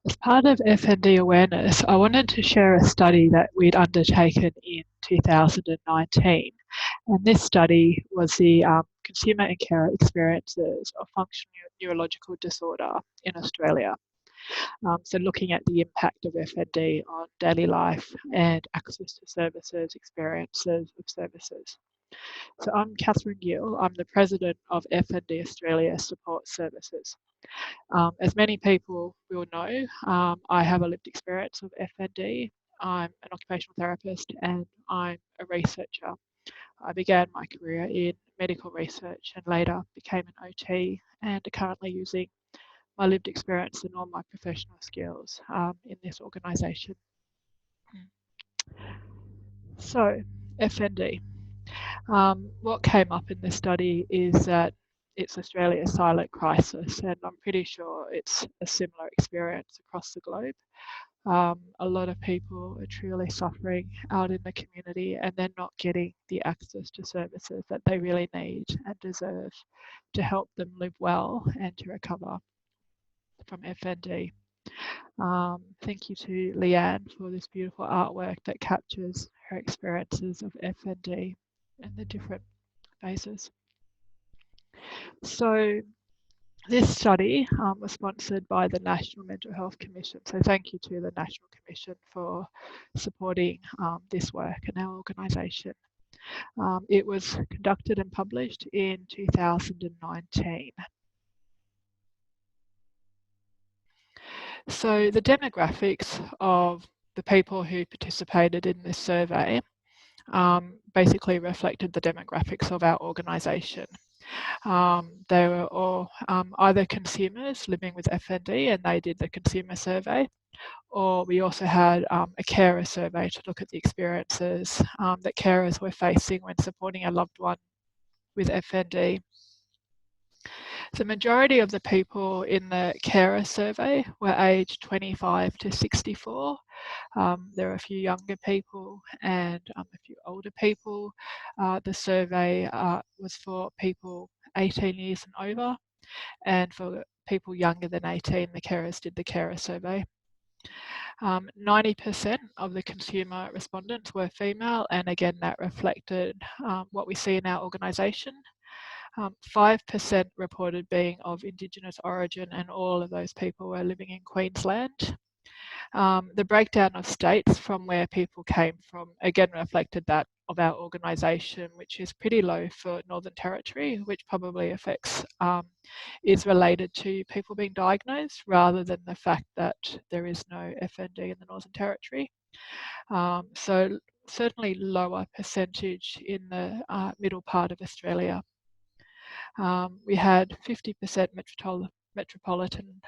As part of FND awareness, I wanted to share a study that we'd undertaken in 2019. And this study was the consumer and carer experiences of functional neurological disorder in Australia. So looking at the impact of FND on daily life and access to services, experiences of services. So I'm Catherine Gill. I'm the president of FND Australia Support Services. As many people will know, I have a lived experience of FND. I'm an occupational therapist and I'm a researcher. I began my career in medical research and later became an OT and are currently using my lived experience and all my professional skills in this organisation. So, FND. What came up in this study is that it's Australia's silent crisis, and I'm pretty sure it's a similar experience across the globe. A lot of people are truly suffering out in the community and they're not getting the access to services that they really need and deserve to help them live well and to recover from FND. Thank you to Leanne for this beautiful artwork that captures her experiences of FND and the different phases. So this study was sponsored by the National Mental Health Commission. So thank you to the National Commission for supporting this work and our organisation. It was conducted and published in 2019. So the demographics of the people who participated in this survey basically reflected the demographics of our organisation. They were all either consumers living with FND and they did the consumer survey, or we also had a carer survey to look at the experiences that carers were facing when supporting a loved one with FND. The majority of the people in the carer survey were aged 25 to 64. There are a few younger people and a few older people. The survey was for people 18 years and over, and for people younger than 18, the carers did the carer survey. 90% of the consumer respondents were female, and again that reflected what we see in our organisation. 5% reported being of Indigenous origin, and all of those people were living in Queensland. The breakdown of states from where people came from again reflected that of our organisation, which is pretty low for Northern Territory, which probably affects, is related to people being diagnosed rather than the fact that there is no FND in the Northern Territory. So certainly lower percentage in the middle part of Australia. We had 50% metropolitan,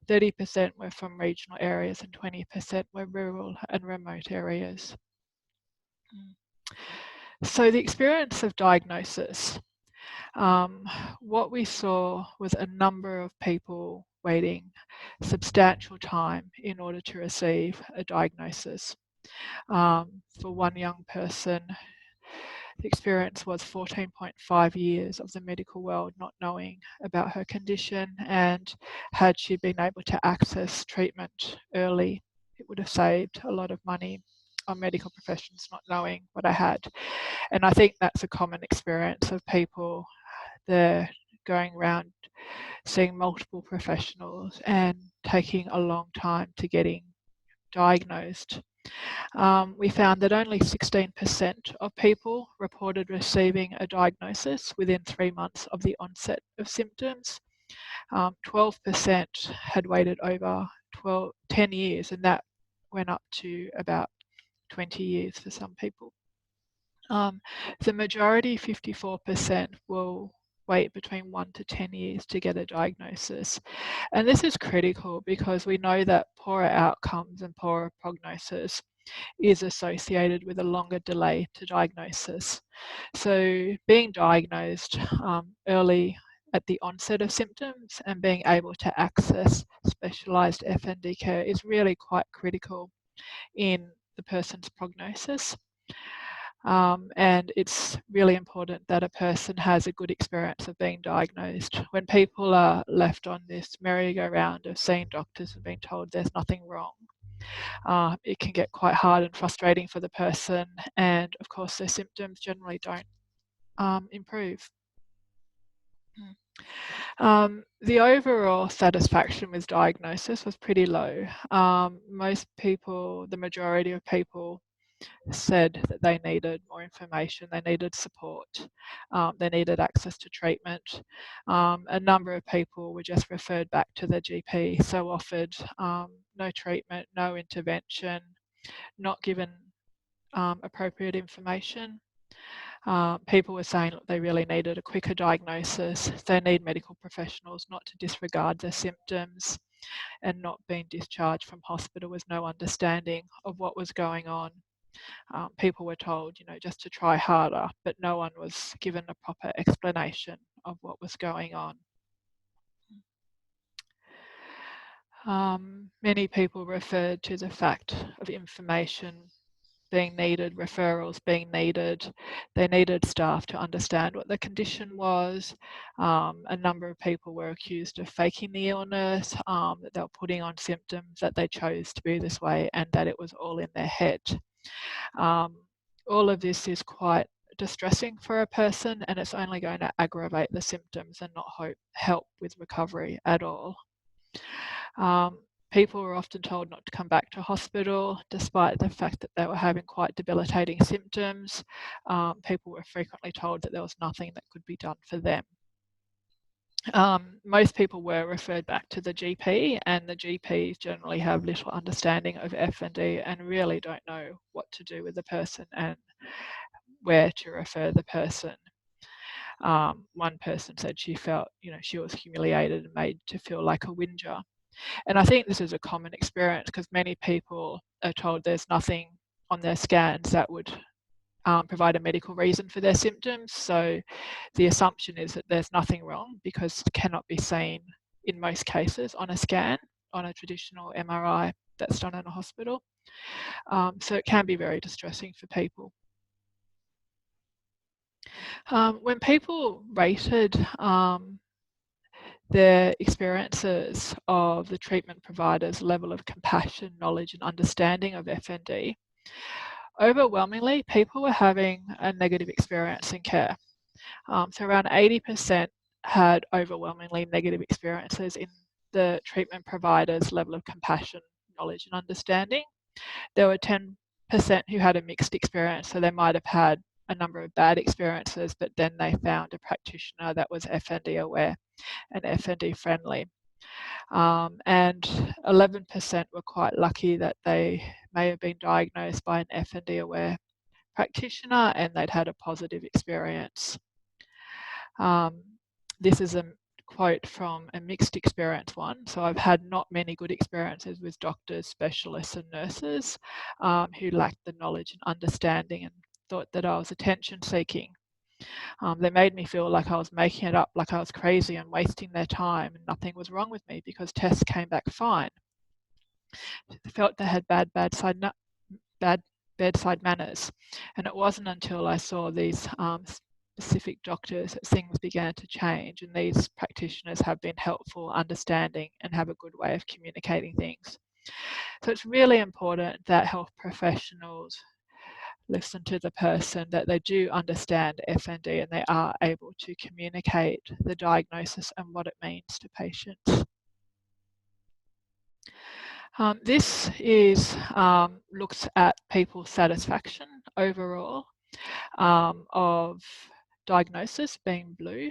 30% were from regional areas and 20% were rural and remote areas. So the experience of diagnosis, what we saw was a number of people waiting substantial time in order to receive a diagnosis. For one young person, the experience was 14.5 years of the medical world not knowing about her condition, and had she been able to access treatment early, it would have saved a lot of money on medical professions not knowing what I had. And I think that's a common experience of people. They're going around seeing multiple professionals and taking a long time to getting diagnosed. We found that only 16% of people reported receiving a diagnosis within 3 months of the onset of symptoms. 12% had waited over 10 years, and that went up to about 20 years for some people. The majority, 54%, will wait between 1 to 10 years to get a diagnosis. And this is critical because we know that poorer outcomes and poorer prognosis is associated with a longer delay to diagnosis. So being diagnosed early at the onset of symptoms and being able to access specialised FND care is really quite critical in the person's prognosis. And it's really important that a person has a good experience of being diagnosed. When people are left on this merry-go-round of seeing doctors and being told there's nothing wrong, it can get quite hard and frustrating for the person, and of course their symptoms generally don't improve. The overall satisfaction with diagnosis was pretty low. Most people, the majority of people, said that they needed more information, they needed support, they needed access to treatment. A number of people were just referred back to their GP, so offered no treatment, no intervention, not given appropriate information. People were saying look, they really needed a quicker diagnosis. They need medical professionals not to disregard their symptoms, and not being discharged from hospital with no understanding of what was going on. People were told, just to try harder, but no one was given a proper explanation of what was going on. Many people referred to the fact of information being needed, referrals being needed. They needed staff to understand what the condition was. A number of people were accused of faking the illness, that they were putting on symptoms, that they chose to be this way, and that it was all in their head. All of this is quite distressing for a person, and it's only going to aggravate the symptoms and not help with recovery at all. People were often told not to come back to hospital, despite the fact that they were having quite debilitating symptoms. People were frequently told that there was nothing that could be done for them. Most people were referred back to the GP, and the GPs generally have little understanding of FND and really don't know what to do with the person and where to refer the person. One person said she felt, she was humiliated and made to feel like a whinger. And I think this is a common experience because many people are told there's nothing on their scans that would provide a medical reason for their symptoms. So the assumption is that there's nothing wrong because it cannot be seen in most cases on a scan, on a traditional MRI that's done in a hospital. So it can be very distressing for people. When people rated their experiences of the treatment provider's level of compassion, knowledge and understanding of FND, overwhelmingly people were having a negative experience in care. So around 80% had overwhelmingly negative experiences in the treatment provider's level of compassion, knowledge and understanding. There were 10% who had a mixed experience, so they might have had a number of bad experiences, but then they found a practitioner that was FND aware and FND friendly. And 11% were quite lucky that they may have been diagnosed by an FND aware practitioner and they'd had a positive experience. This is a quote from a mixed experience one. So I've had not many good experiences with doctors, specialists and nurses who lacked the knowledge and understanding and thought that I was attention seeking. They made me feel like I was making it up, like I was crazy and wasting their time and nothing was wrong with me because tests came back fine. They felt they had bad bedside manners. And it wasn't until I saw these specific doctors that things began to change, and these practitioners have been helpful, understanding and have a good way of communicating things. So it's really important that health professionals listen to the person, that they do understand FND and they are able to communicate the diagnosis and what it means to patients. This is looks at people's satisfaction overall of diagnosis being blue,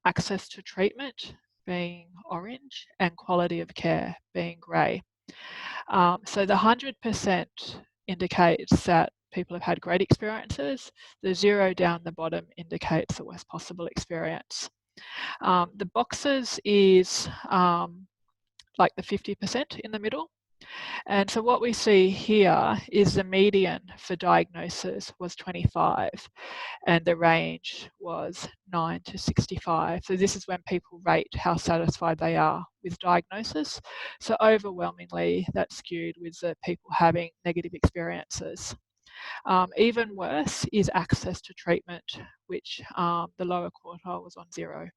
access to treatment being orange, and quality of care being grey. So the 100% indicates that people have had great experiences. The 0 down the bottom indicates the worst possible experience. The boxes is like the 50% in the middle. And so what we see here is the median for diagnosis was 25 and the range was 9 to 65. So this is when people rate how satisfied they are with diagnosis. So overwhelmingly that's skewed with the people having negative experiences. Even worse is access to treatment, which the lower quartile was on 0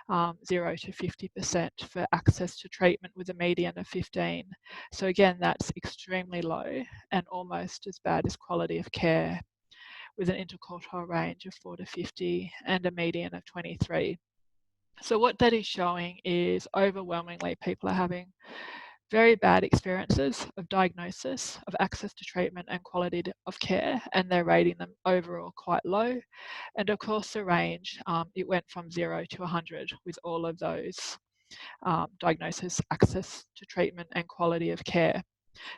to 50% for access to treatment with a median of 15. So again, that's extremely low and almost as bad as quality of care, with an interquartile range of 4 to 50 and a median of 23. So what that is showing is overwhelmingly people are having very bad experiences of diagnosis, of access to treatment and quality of care, and they're rating them overall quite low. And of course the range, it went from 0 to 100 with all of those diagnosis, access to treatment and quality of care.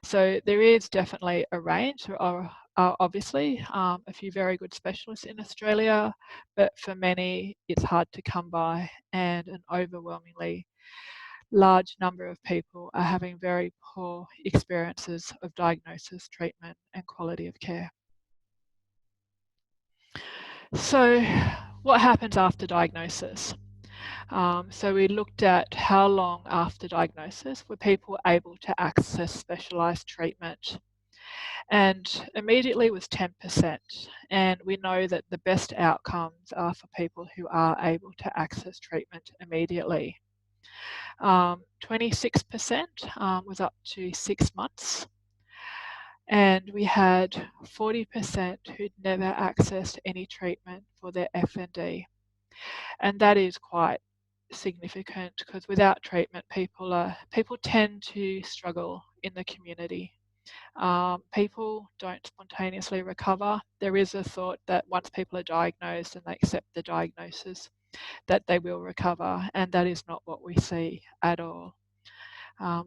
So there is definitely a range. There are obviously a few very good specialists in Australia, but for many it's hard to come by, and an overwhelmingly large number of people are having very poor experiences of diagnosis, treatment and quality of care. So what happens after diagnosis? So we looked at how long after diagnosis were people able to access specialised treatment, and immediately was 10%. And we know that the best outcomes are for people who are able to access treatment immediately. 26% was up to 6 months, and we had 40% who'd never accessed any treatment for their FND. And that is quite significant, because without treatment, people tend to struggle in the community. People don't spontaneously recover. There is a thought that once people are diagnosed and they accept the diagnosis, that they will recover, and that is not what we see at all.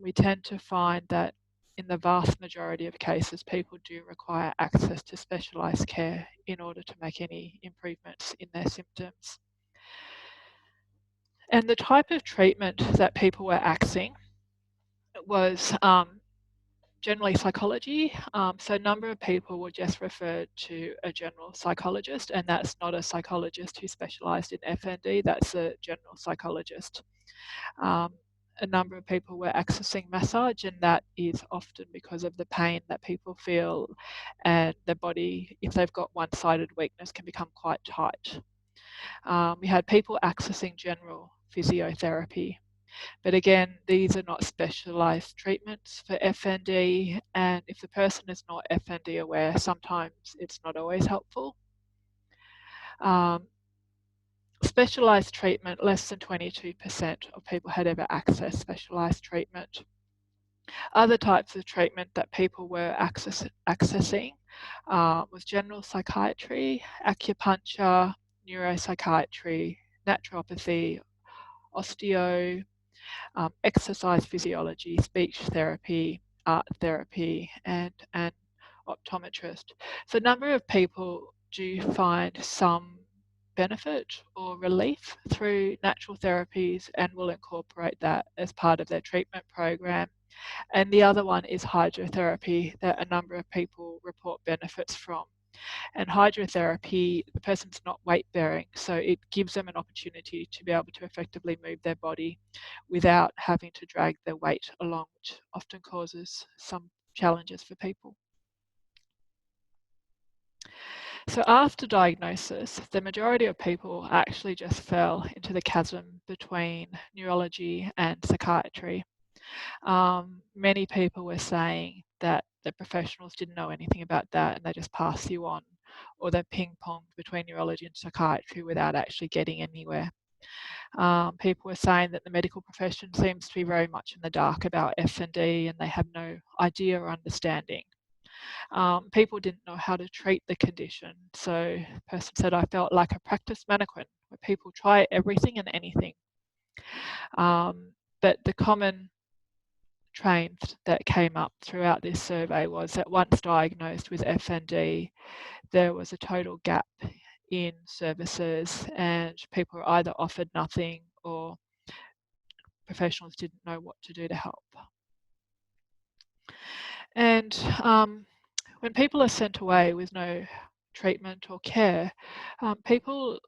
We tend to find that in the vast majority of cases, people do require access to specialised care in order to make any improvements in their symptoms. And the type of treatment that people were accessing was generally psychology. So a number of people were just referred to a general psychologist, and that's not a psychologist who specialised in FND, that's a general psychologist. A number of people were accessing massage, and that is often because of the pain that people feel, and their body, if they've got one-sided weakness, can become quite tight. We had people accessing general physiotherapy. But again, these are not specialised treatments for FND, and if the person is not FND aware, sometimes it's not always helpful. Specialised treatment, less than 22% of people had ever accessed specialised treatment. Other types of treatment that people were accessing was general psychiatry, acupuncture, neuropsychiatry, naturopathy, osteo, exercise physiology, speech therapy, art therapy, and an optometrist. So a number of people do find some benefit or relief through natural therapies and will incorporate that as part of their treatment program. And the other one is hydrotherapy, that a number of people report benefits from. And hydrotherapy, the person's not weight bearing, so it gives them an opportunity to be able to effectively move their body without having to drag their weight along, which often causes some challenges for people. So after diagnosis, the majority of people actually just fell into the chasm between neurology and psychiatry. Many people were saying that the professionals didn't know anything about that and they just pass you on, or they ping-ponged between neurology and psychiatry without actually getting anywhere. People were saying that the medical profession seems to be very much in the dark about FND, and they have no idea or understanding. People didn't know how to treat the condition. So the person said, I felt like a practice mannequin, where people try everything and anything. But the common trends that came up throughout this survey was that once diagnosed with FND, there was a total gap in services, and people were either offered nothing or professionals didn't know what to do to help. And when people are sent away with no treatment or care, people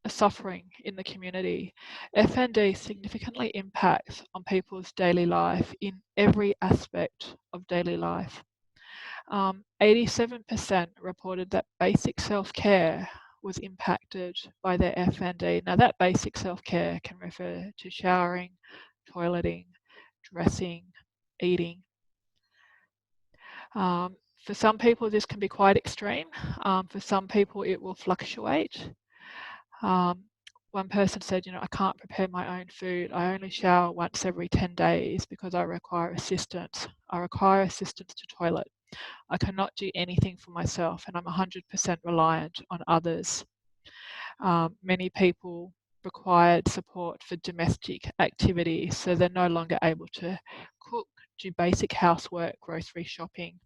are suffering in the community. FND significantly impacts on people's daily life in every aspect of daily life. 87% reported that basic self-care was impacted by their FND. Now that basic self-care can refer to showering, toileting, dressing, eating. For some people this can be quite extreme. For some people it will fluctuate. One person said, I can't prepare my own food. I only shower once every 10 days because I require assistance. I require assistance to toilet. I cannot do anything for myself and I'm 100% reliant on others. Many people required support for domestic activities, so they're no longer able to cook, do basic housework, grocery shopping.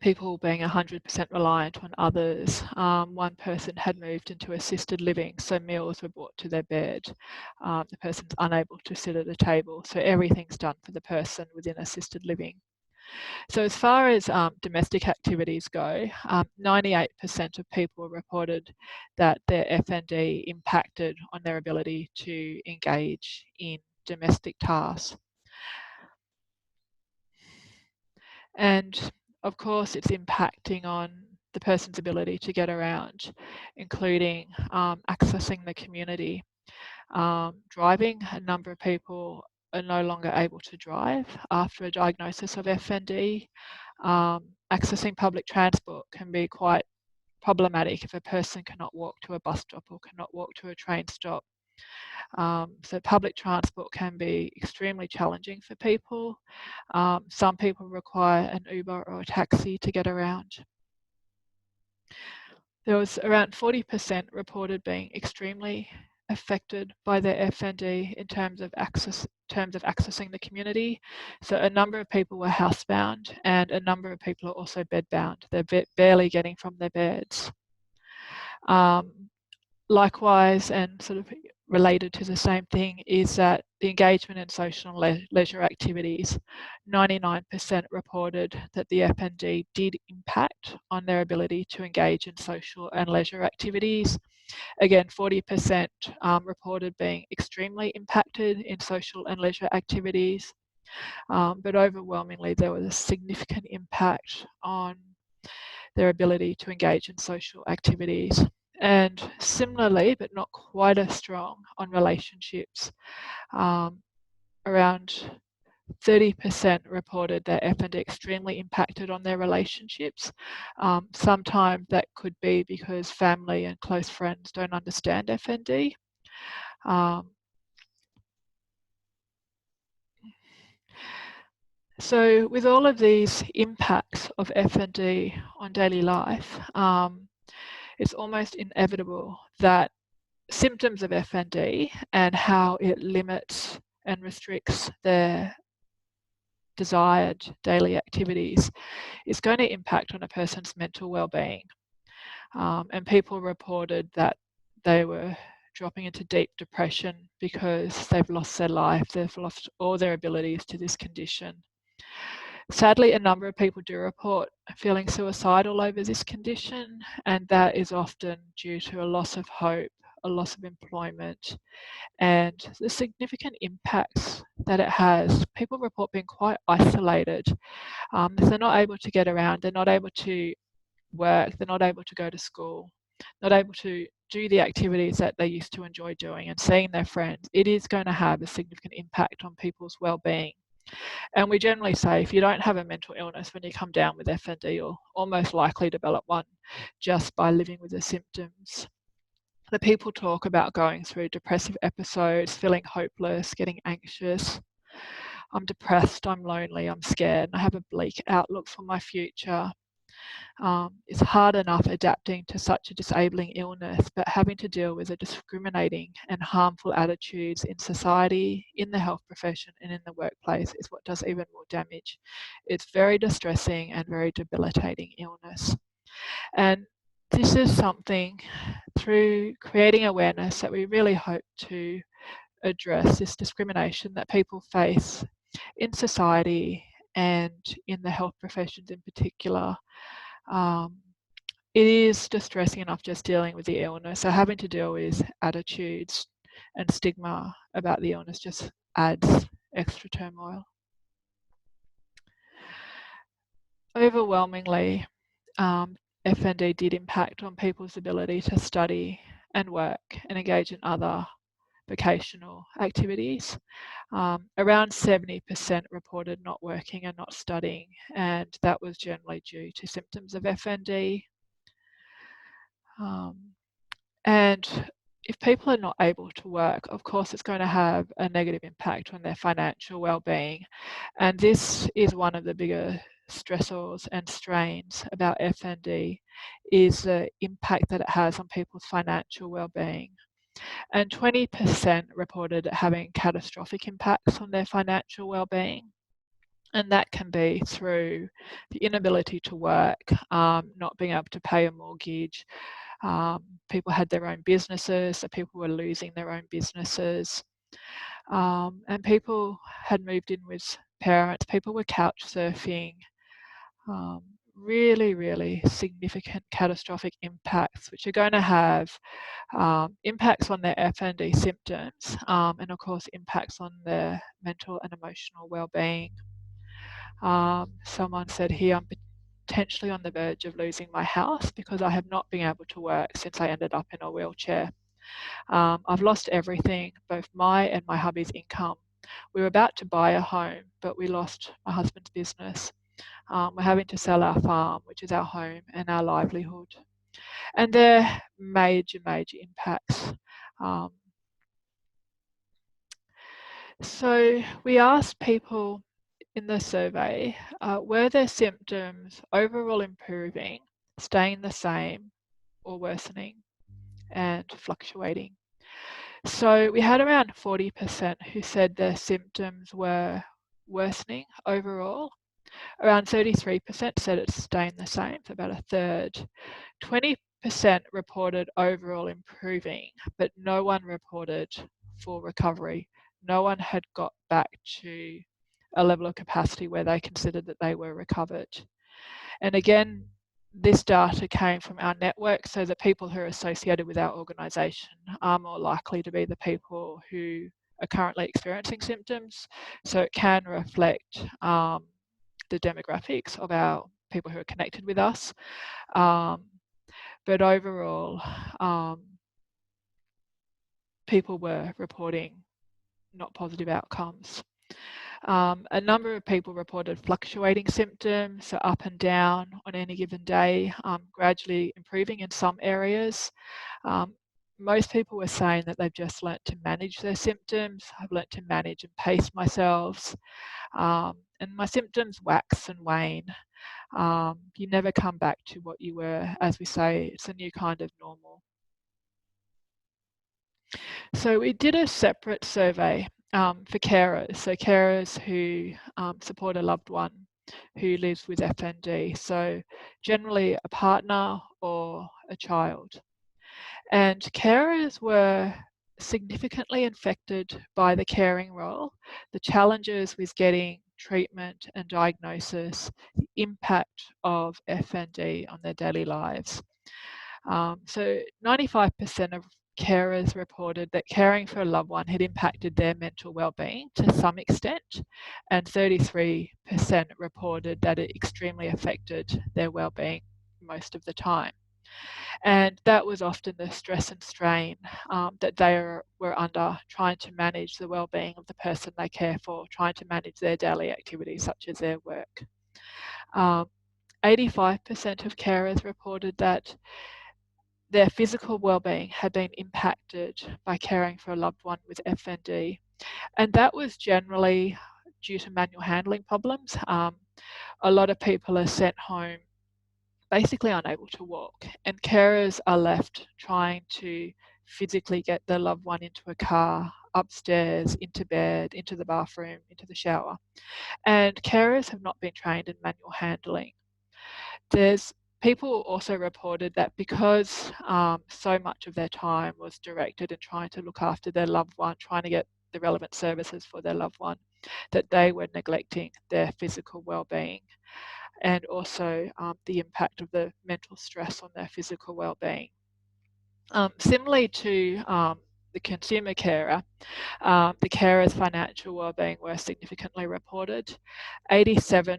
People being 100% reliant on others. One person had moved into assisted living, so meals were brought to their bed. The person's unable to sit at a table, so everything's done for the person within assisted living. So as far as domestic activities go, 98% of people reported that their FND impacted on their ability to engage in domestic tasks. And of course, it's impacting on the person's ability to get around, including accessing the community. Driving, a number of people are no longer able to drive after a diagnosis of FND. Accessing public transport can be quite problematic if a person cannot walk to a bus stop or cannot walk to a train stop. So public transport can be extremely challenging for people. Some people require an Uber or a taxi to get around. There was around 40% reported being extremely affected by their FND in terms of accessing the community. So a number of people were housebound and a number of people are also bedbound. They're barely getting from their beds. Likewise, and sort of related to the same thing, is that the engagement in social and leisure activities, 99% reported that the FND did impact on their ability to engage in social and leisure activities. Again, 40% reported being extremely impacted in social and leisure activities, but overwhelmingly there was a significant impact on their ability to engage in social activities. And similarly, but not quite as strong, on relationships. Around 30% reported that FND extremely impacted on their relationships. Sometimes that could be because family and close friends don't understand FND. So with all of these impacts of FND on daily life, it's almost inevitable that symptoms of FND and how it limits and restricts their desired daily activities is going to impact on a person's mental well-being. And people reported that they were dropping into deep depression because they've lost their life, they've lost all their abilities to this condition. Sadly, a number of people do report feeling suicidal over this condition, and that is often due to a loss of hope, a loss of employment, and the significant impacts that it has. People report being quite isolated. If they're not able to get around, they're not able to work, they're not able to go to school, not able to do the activities that they used to enjoy doing and seeing their friends, it is going to have a significant impact on people's well-being. And we generally say if you don't have a mental illness when you come down with FND, you're almost likely to develop one just by living with the symptoms. The people talk about going through depressive episodes, feeling hopeless, getting anxious. I'm depressed, I'm lonely, I'm scared, and I have a bleak outlook for my future. It's hard enough adapting to such a disabling illness, but having to deal with the discriminating and harmful attitudes in society, in the health profession, and in the workplace is what does even more damage. It's very distressing and very debilitating illness. And this is something, through creating awareness, that we really hope to address this discrimination that people face in society and in the health professions in particular. It is distressing enough just dealing with the illness, so having to deal with attitudes and stigma about the illness just adds extra turmoil. overwhelmingly, FND did impact on people's ability to study and work and engage in other vocational activities. Around 70% reported not working and not studying, and that was generally due to symptoms of FND. And if people are not able to work, of course, it's going to have a negative impact on their financial well-being. And this is one of the bigger stressors and strains about FND, is the impact that it has on people's financial well-being. And 20% reported having catastrophic impacts on their financial well-being. And that can be through the inability to work, not being able to pay a mortgage. People had their own businesses, so people were losing their own businesses. And people had moved in with parents, people were couch surfing. Really, really significant catastrophic impacts, which are going to have impacts on their FND symptoms, and of course impacts on their mental and emotional well-being. Someone said here, I'm potentially on the verge of losing my house because I have not been able to work since I ended up in a wheelchair. I've lost everything, both my and my hubby's income. We were about to buy a home, but we lost my husband's business. We're having to sell our farm, which is our home and our livelihood. And they're major, major impacts. So we asked people in the survey, were their symptoms overall improving, staying the same, or worsening and fluctuating? So we had around 40% who said their symptoms were worsening overall. Around 33% said it's staying the same, so about a third. 20% reported overall improving, but no one reported full recovery. No one had got back to a level of capacity where they considered that they were recovered. And again, this data came from our network, so the people who are associated with our organisation are more likely to be the people who are currently experiencing symptoms. So it can reflect the demographics of our people who are connected with us. But overall, people were reporting not positive outcomes. A number of people reported fluctuating symptoms, so up and down on any given day, gradually improving in some areas. Most people were saying that they've just learnt to manage their symptoms. I've learnt to manage and pace myself. And my symptoms wax and wane. You never come back to what you were. As we say, it's a new kind of normal. So we did a separate survey for carers, so carers who support a loved one who lives with FND, so generally a partner or a child. And carers were significantly affected by the caring role, the challenges with getting treatment and diagnosis, the impact of FND on their daily lives. So 95% of carers reported that caring for a loved one had impacted their mental well-being to some extent, and 33% reported that it extremely affected their well-being most of the time. And that was often the stress and strain that they were under, trying to manage the well-being of the person they care for, trying to manage their daily activities such as their work. 85% of carers reported that their physical well-being had been impacted by caring for a loved one with FND, and that was generally due to manual handling problems. A lot of people are sent home basically unable to walk, and carers are left trying to physically get their loved one into a car, upstairs, into bed, into the bathroom, into the shower. And carers have not been trained in manual handling. People also reported that because so much of their time was directed in trying to look after their loved one, trying to get the relevant services for their loved one, that they were neglecting their physical well-being, and also the impact of the mental stress on their physical well-being. Similarly to the consumer carer, the carer's financial wellbeing were significantly reported. 87%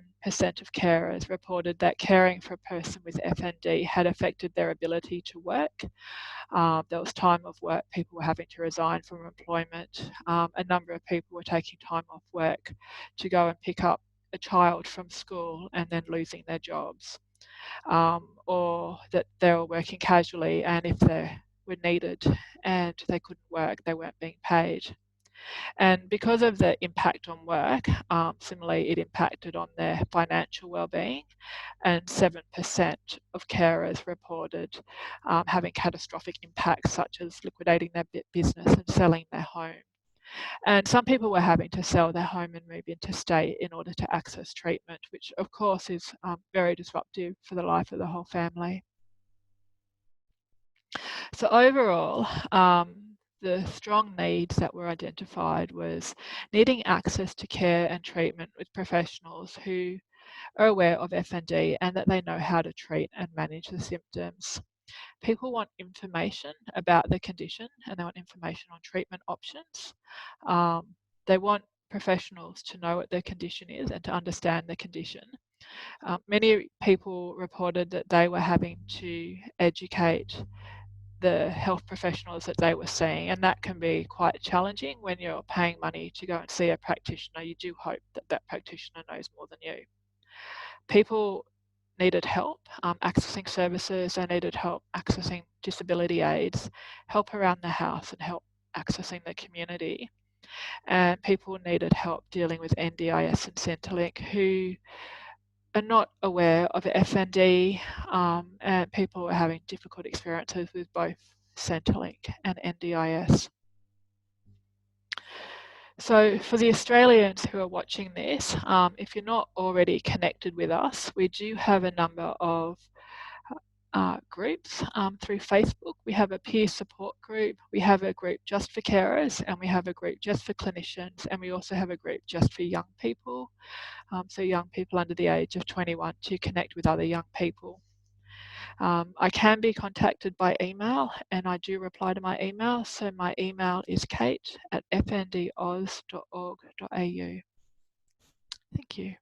of carers reported that caring for a person with FND had affected their ability to work. There was time off work, people were having to resign from employment. A number of people were taking time off work to go and pick up a child from school and then losing their jobs. Or that they were working casually, and if they were needed and they couldn't work, they weren't being paid. And because of the impact on work, similarly, it impacted on their financial well-being, and 7% of carers reported having catastrophic impacts such as liquidating their business and selling their home. And some people were having to sell their home and move interstate in order to access treatment, which of course is very disruptive for the life of the whole family. So overall, the strong needs that were identified was needing access to care and treatment with professionals who are aware of FND and that they know how to treat and manage the symptoms. People want information about the condition and they want information on treatment options. They want professionals to know what their condition is and to understand the condition. Many people reported that they were having to educate the health professionals that they were seeing, and that can be quite challenging when you're paying money to go and see a practitioner. You do hope that that practitioner knows more than you. People needed help accessing services, they needed help accessing disability aids, help around the house and help accessing the community. And people needed help dealing with NDIS and Centrelink who are not aware of FND, and people were having difficult experiences with both Centrelink and NDIS. So for the Australians who are watching this, if you're not already connected with us, we do have a number of groups through Facebook. We have a peer support group, we have a group just for carers, and we have a group just for clinicians, and we also have a group just for young people. So young people under the age of 21 to connect with other young people. I can be contacted by email and I do reply to my email. So my email is kate@fndoz.org.au. Thank you.